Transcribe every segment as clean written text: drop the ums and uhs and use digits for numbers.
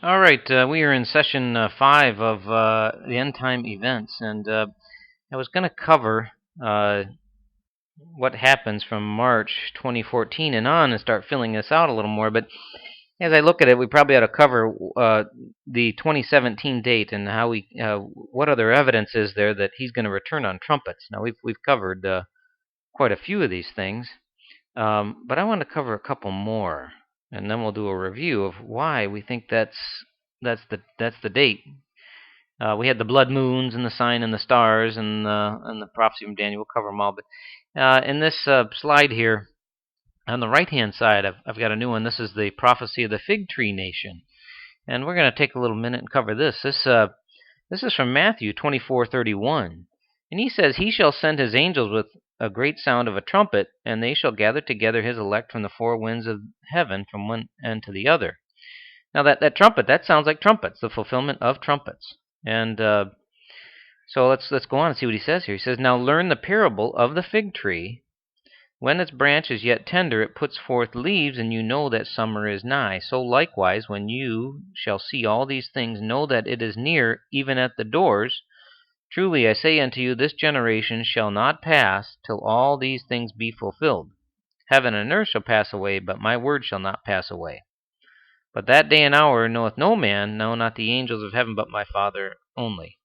All right, we are in session 5 of the end time events, and I was going to cover uh, what happens from March 2014 and on and start filling this out a little more. But as I look at it, we probably ought to cover the 2017 date and how what other evidence is there that he's going to return on trumpets. Now we've covered quite a few of these things, but I want to cover a couple more, and then we'll do a review of why we think that's the date. We had the blood moons and the sign and the stars and the prophecy from Daniel. We'll cover them all. But in this slide here, on the right-hand side, I've got a new one. This is the prophecy of the fig tree nation, and we're going to take a little minute and cover this. This is from Matthew 24:31, and he says, "He shall send his angels with a great sound of a trumpet, and they shall gather together his elect from the four winds of heaven, from one end to the other." Now that trumpet, that sounds like trumpets, the fulfillment of trumpets. And so let's go on and see what he says here. He says, "Now learn the parable of the fig tree. When its branch is yet tender, it puts forth leaves, and you know that summer is nigh. So likewise, when you shall see all these things, know that it is near, even at the doors. Truly I say unto you, this generation shall not pass till all these things be fulfilled. Heaven and earth shall pass away, but my word shall not pass away. But that day and hour knoweth no man, no, not the angels of heaven, but my Father only."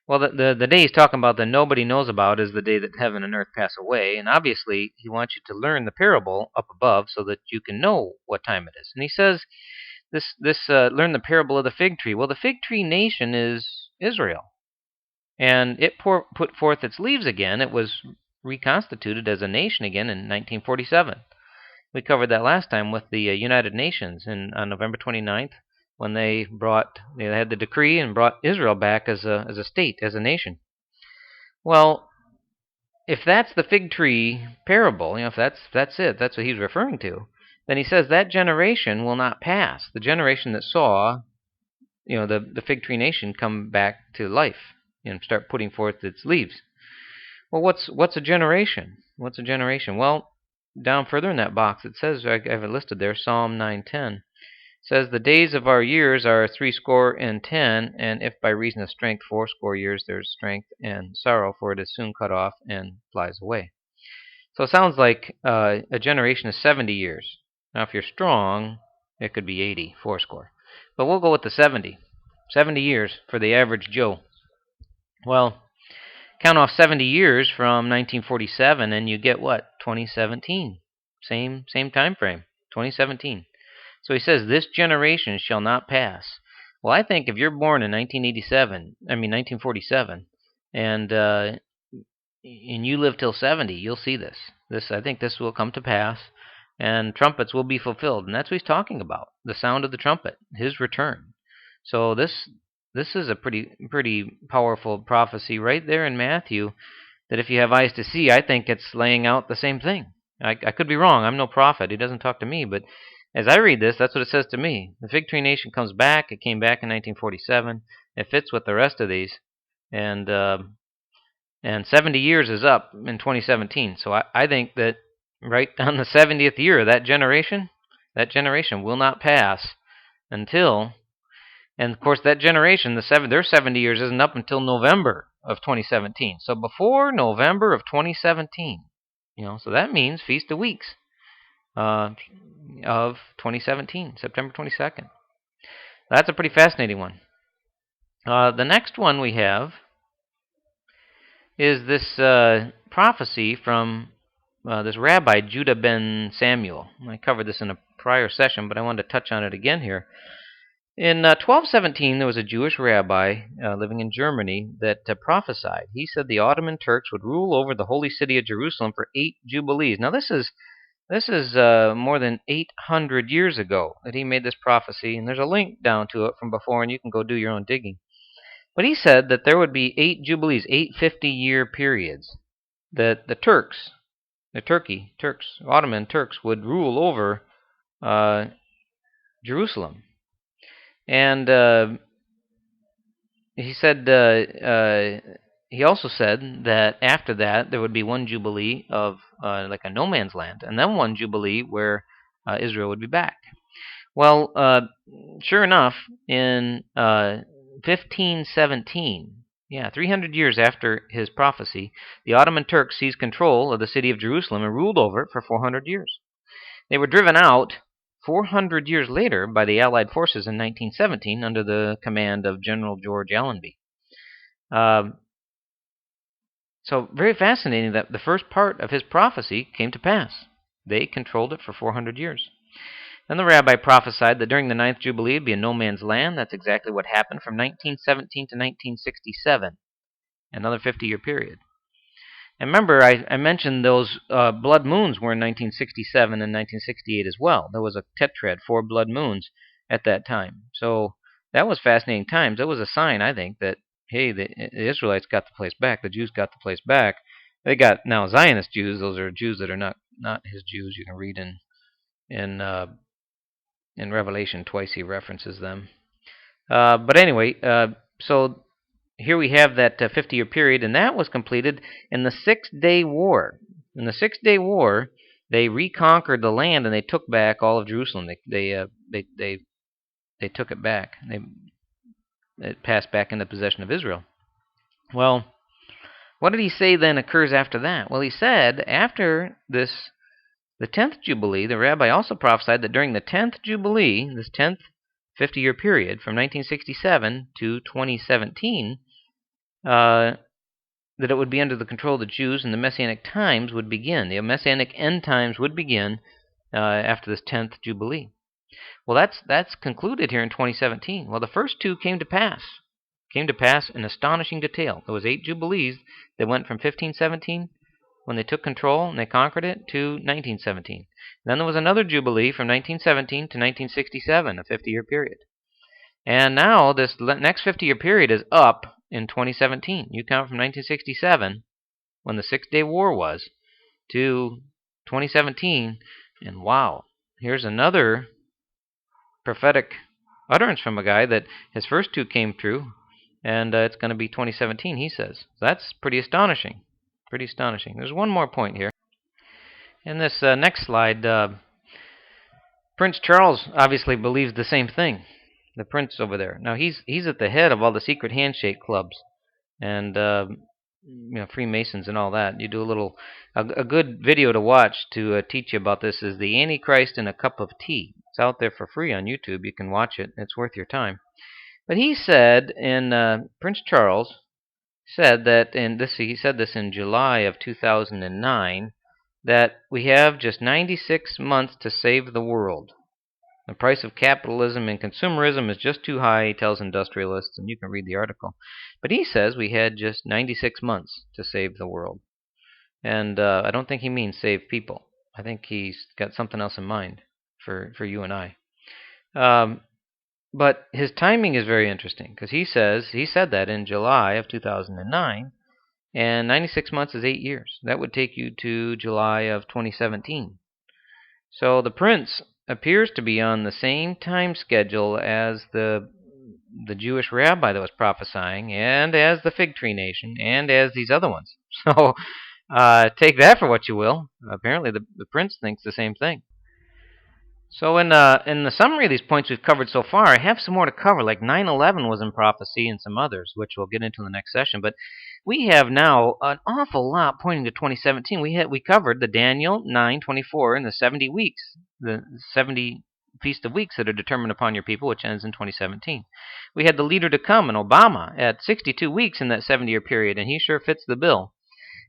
Well, the day he's talking about that nobody knows about is the day that heaven and earth pass away, and obviously he wants you to learn the parable up above so that you can know what time it is. And he says, learn the parable of the fig tree. Well, the fig tree nation is Israel, and it put forth its leaves again. It was reconstituted as a nation again in 1947. We covered that last time with the United Nations on November 29th, when they had the decree and brought Israel back as a state, as a nation. Well, if that's the fig tree parable, if that's it, that's what he's referring to, then he says that generation will not pass. The generation that saw, the fig tree nation come back to life and start putting forth its leaves. Well, what's a generation? What's a generation? Well, down further in that box, it says, I have it listed there, Psalm 9:10. Says, "The days of our years are 60 and 10, and if by reason of strength 80 years, there's strength and sorrow, for it is soon cut off and flies away." So it sounds like a generation is 70 years. Now, if you're strong, it could be 80, fourscore. But we'll go with the 70. 70 years for the average Joe. Well, count off 70 years from 1947, and you get what? 2017. Same time frame, 2017. So he says, "This generation shall not pass." Well, I think if you're born in 1947, and you live till 70, you'll see this. I think this will come to pass, and trumpets will be fulfilled, and that's what he's talking about. The sound of the trumpet, his return. So this is a pretty powerful prophecy right there in Matthew. That if you have eyes to see, I think it's laying out the same thing. I could be wrong. I'm no prophet. He doesn't talk to me, but as I read this, that's what it says to me. The fig tree nation comes back. It came back in 1947. It fits with the rest of these, and 70 years is up in 2017. So I think that right on the 70th year, that generation will not pass until, and of course that generation, their 70 years isn't up until November of 2017. So before November of 2017, so that means Feast of Weeks of 2017, September 22nd. That's a pretty fascinating one. The next one we have is this prophecy from this rabbi, Judah ben Samuel. I covered this in a prior session, but I wanted to touch on it again here. In 1217, there was a Jewish rabbi living in Germany that prophesied. He said the Ottoman Turks would rule over the holy city of Jerusalem for 8 jubilees. Now, this is more than 800 years ago that he made this prophecy, and there's a link down to it from before, and you can go do your own digging. But he said that there would be 8 jubilees, 8 50-year periods, that the Ottoman Turks would rule over Jerusalem. And he said he also said that after that there would be 1 jubilee of like a no man's land, and then 1 jubilee where Israel would be back. Well, sure enough, in 1517, yeah, 300 years after his prophecy, the Ottoman Turks seized control of the city of Jerusalem and ruled over it for 400 years. They were driven out 400 years later by the Allied forces in 1917 under the command of General George Allenby. Um, so very fascinating that the first part of his prophecy came to pass. They controlled it for 400 years. Then the rabbi prophesied that during the ninth Jubilee would be a no man's land. That's exactly what happened from 1917 to 1967, another 50-year period. And remember, I mentioned those blood moons were in 1967 and 1968 as well. There was a tetrad, 4 blood moons, at that time. So that was fascinating times. That was a sign, I think, that, hey, the Israelites got the place back. The Jews got the place back. They got now Zionist Jews. Those are Jews that are not his Jews. You can read in in Revelation twice he references them. But anyway, so here we have that 50-year period, and that was completed in the Six-Day War. In the Six-Day War, they reconquered the land and they took back all of Jerusalem. They took it back. It passed back into possession of Israel. Well, what did he say then occurs after that? Well, he said after this, the 10th Jubilee, the rabbi also prophesied that during the 10th Jubilee, this 10th 50-year period from 1967 to 2017, that it would be under the control of the Jews and the Messianic times would begin. The Messianic end times would begin after this 10th Jubilee. Well, that's concluded here in 2017. Well, the first two came to pass in astonishing detail. There was 8 Jubilees that went from 1517, when they took control and they conquered it, to 1917. Then there was another Jubilee from 1917 to 1967, a 50-year period. And now this next 50-year period is up in 2017. You count from 1967, when the Six-Day War was, to 2017, and wow, here's another prophetic utterance from a guy that his first two came true, and it's going to be 2017, he says. That's pretty astonishing. Pretty astonishing. There's one more point here. In this next slide, Prince Charles obviously believes the same thing. The prince over there. Now he's at the head of all the secret handshake clubs, and Freemasons and all that. You do a good video to watch to teach you about this is the Antichrist in a Cup of Tea. It's out there for free on YouTube. You can watch it. It's worth your time. But he said Prince Charles said that he said this in July of 2009, that we have just 96 months to save the world. The price of capitalism and consumerism is just too high, he tells industrialists, and you can read the article. But he says we had just 96 months to save the world. And I don't think he means save people. I think he's got something else in mind for you and I. But his timing is very interesting, because he said that in July of 2009, and 96 months is 8 years. That would take you to July of 2017. So the prince appears to be on the same time schedule as the Jewish rabbi that was prophesying, and as the Fig Tree Nation, and as these other ones. So take that for what you will. Apparently the prince thinks the same thing. So in the summary of these points we've covered so far, I have some more to cover, like 9/11 was in prophecy and some others, which we'll get into in the next session. But we have now an awful lot pointing to 2017. We covered the Daniel 9:24 and the 70 weeks, the 70 Feast of Weeks that are determined upon your people, which ends in 2017. We had the leader to come in Obama at 62 weeks in that 70-year period, and he sure fits the bill.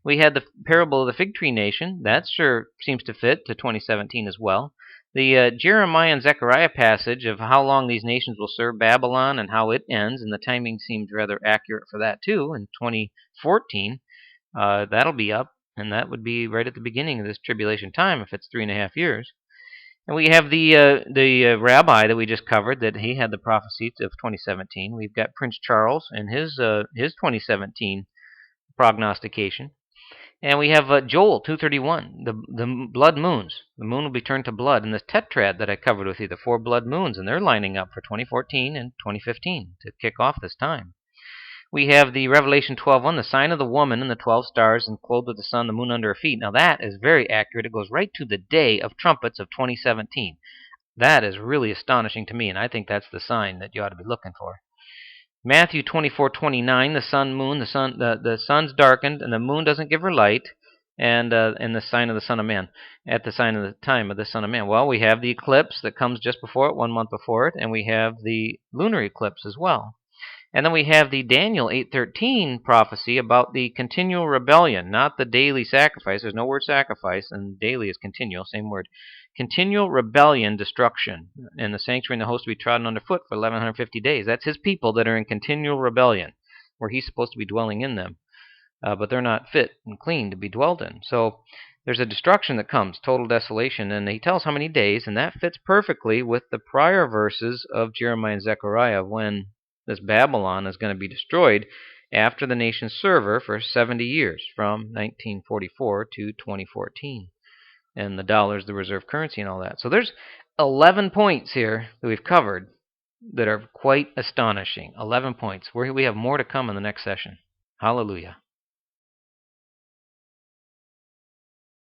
We had the parable of the Fig Tree Nation. That sure seems to fit to 2017 as well. The Jeremiah and Zechariah passage of how long these nations will serve Babylon and how it ends, and the timing seems rather accurate for that too, in 2014. That'll be up, and that would be right at the beginning of this tribulation time if it's 3.5 years. And we have the rabbi that we just covered, that he had the prophecies of 2017. We've got Prince Charles and his 2017 prognostication. And we have Joel 2:31, the blood moons. The moon will be turned to blood. And the tetrad that I covered with you, the 4 blood moons, and they're lining up for 2014 and 2015 to kick off this time. We have the Revelation 12:1, the sign of the woman and the 12 stars and clothed with the sun, the moon under her feet. Now that is very accurate. It goes right to the day of trumpets of 2017. That is really astonishing to me, and I think that's the sign that you ought to be looking for. Matthew 24:29, the sun's darkened, and the moon doesn't give her light, and the sign of the Son of Man, at the sign of the time of the Son of Man. Well, we have the eclipse that comes just before it, 1 month before it, and we have the lunar eclipse as well. And then we have the Daniel 8:13 prophecy about the continual rebellion, not the daily sacrifice. There's no word sacrifice, and daily is continual, same word. Continual rebellion, destruction, and the sanctuary and the host to be trodden underfoot for 1150 days. That's his people that are in continual rebellion, where he's supposed to be dwelling in them, but they're not fit and clean to be dwelled in. So there's a destruction that comes, total desolation, and he tells how many days, and that fits perfectly with the prior verses of Jeremiah and Zechariah when this Babylon is going to be destroyed after the nation's server for 70 years, from 1944 to 2014. And the dollar is the reserve currency and all that. So there's 11 points here that we've covered that are quite astonishing. 11 points. We have more to come in the next session. Hallelujah.